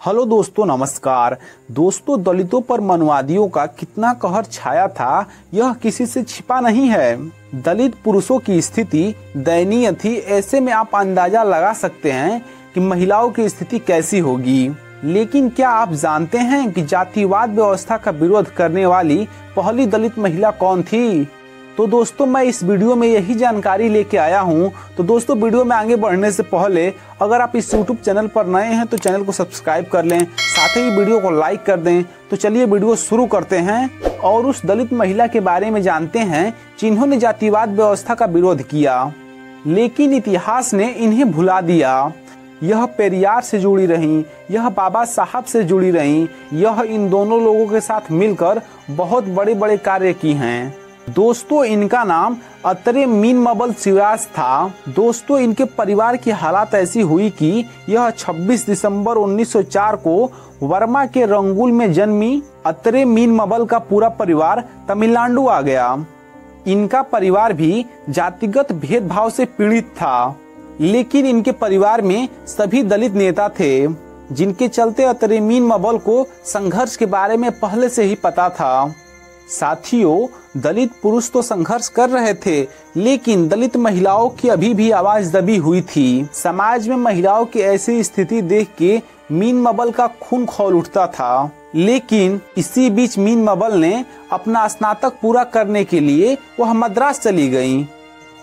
Hello दोस्तों, नमस्कार। दोस्तों, दलितों पर मनवादियों का कितना कहर छाया था यह किसी से छिपा नहीं है। दलित पुरुषों की स्थिति दयनीय थी। ऐसे में आप अंदाजा लगा सकते हैं कि महिलाओं की स्थिति कैसी होगी। लेकिन क्या आप जानते हैं कि जातिवाद व्यवस्था का विरोध करने वाली पहली दलित महिला कौन थी? तो दोस्तों, मैं इस वीडियो में यही जानकारी लेके आया हूँ। तो दोस्तों, वीडियो में आगे बढ़ने से पहले अगर आप इस YouTube चैनल पर नए हैं तो चैनल को सब्सक्राइब कर लें, साथ ही वीडियो को लाइक कर दें। तो चलिए वीडियो शुरू करते हैं और उस दलित महिला के बारे में जानते हैं जिन्होंने जातिवाद व्यवस्था का विरोध किया, लेकिन इतिहास ने इन्हें भुला दिया। यह पेरियार से जुड़ी रहीं, यह बाबा साहब से जुड़ी रहीं, यह इन दोनों लोगों के साथ मिलकर बहुत बड़े बड़े कार्य की हैं। दोस्तों, इनका नाम अत्रे मीनमबल शिवराज था। दोस्तों, इनके परिवार की हालात ऐसी हुई कि यह 26 दिसंबर 1904 को वर्मा के रंगूल में जन्मी अत्रे मीनमबल का पूरा परिवार तमिलनाडु आ गया। इनका परिवार भी जातिगत भेदभाव से पीड़ित था, लेकिन इनके परिवार में सभी दलित नेता थे, जिनके चलते अत्रे मीनमबल को संघर्ष के बारे में पहले से ही पता था। साथियों, दलित पुरुष तो संघर्ष कर रहे थे, लेकिन दलित महिलाओं की अभी भी आवाज दबी हुई थी। समाज में महिलाओं की ऐसी स्थिति देख के मीनमबल का खून खौल उठता था। लेकिन इसी बीच मीनमबल ने अपना स्नातक पूरा करने के लिए वह मद्रास चली गईं।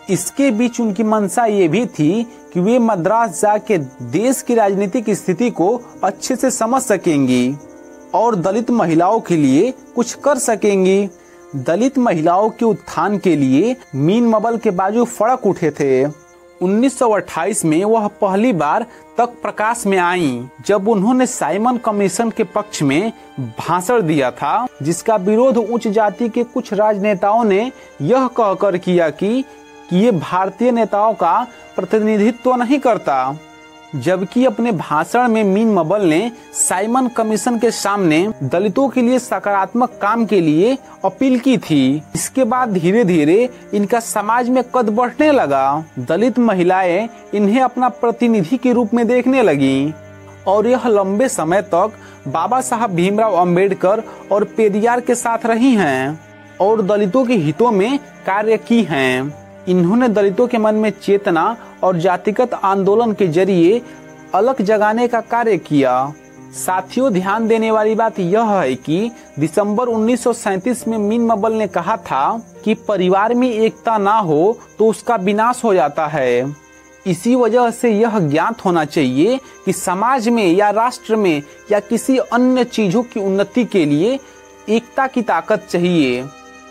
इसके बीच उनकी मंशा ये भी थी कि वे मद्रास जाके देश की राजनीतिक स्थिति को अच्छे से समझ सकेंगी और दलित महिलाओं के लिए कुछ कर सकेंगी। दलित महिलाओं के उत्थान के लिए मीनमबल के बाजू फड़क उठे थे। 1928 में वह पहली बार तक प्रकाश में आईं, जब उन्होंने साइमन कमीशन के पक्ष में भाषण दिया था, जिसका विरोध उच्च जाति के कुछ राजनेताओं ने यह कहकर किया कि ये भारतीय नेताओं का प्रतिनिधित्व नहीं करता। जबकि अपने भाषण में मीनमबल ने साइमन कमीशन के सामने दलितों के लिए सकारात्मक काम के लिए अपील की थी। इसके बाद धीरे धीरे इनका समाज में कद बढ़ने लगा। दलित महिलाएं इन्हें अपना प्रतिनिधि के रूप में देखने लगीं और यह लंबे समय तक बाबा साहब भीमराव अंबेडकर और पेरियार के साथ रही हैं और दलितों के हितों में कार्य की हैं। इन्होंने दलितों के मन में चेतना और जातिगत आंदोलन के जरिए अलग जगाने का कार्य किया। साथियों, ध्यान देने वाली बात यह है कि दिसंबर 1937 में मीनमबल ने कहा था कि परिवार में एकता ना हो तो उसका विनाश हो जाता है। इसी वजह से यह ज्ञात होना चाहिए कि समाज में या राष्ट्र में या किसी अन्य चीजों की उन्नति के लिए एकता की ताकत चाहिए।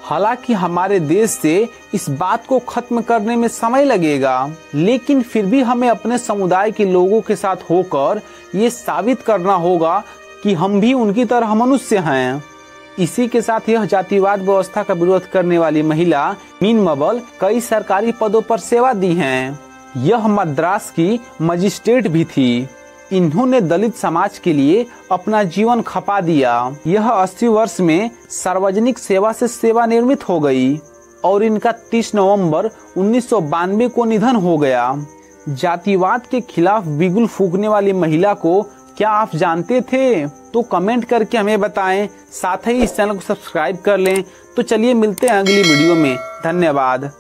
हालांकि हमारे देश से इस बात को खत्म करने में समय लगेगा, लेकिन फिर भी हमें अपने समुदाय के लोगों के साथ होकर ये साबित करना होगा कि हम भी उनकी तरह मनुष्य हैं। इसी के साथ यह जातिवाद व्यवस्था का विरोध करने वाली महिला मीनमबल कई सरकारी पदों पर सेवा दी हैं। यह मद्रास की मजिस्ट्रेट भी थी। इन्होंने दलित समाज के लिए अपना जीवन खपा दिया। यह 80 वर्ष में सार्वजनिक सेवा से सेवानिवृत्त हो गई और इनका 30 नवंबर 1992 को निधन हो गया। जातिवाद के खिलाफ बिगुल फूंकने वाली महिला को क्या आप जानते थे? तो कमेंट करके हमें बताएं, साथ ही इस चैनल को सब्सक्राइब कर लें। तो चलिए मिलते हैं अगली वीडियो में। धन्यवाद।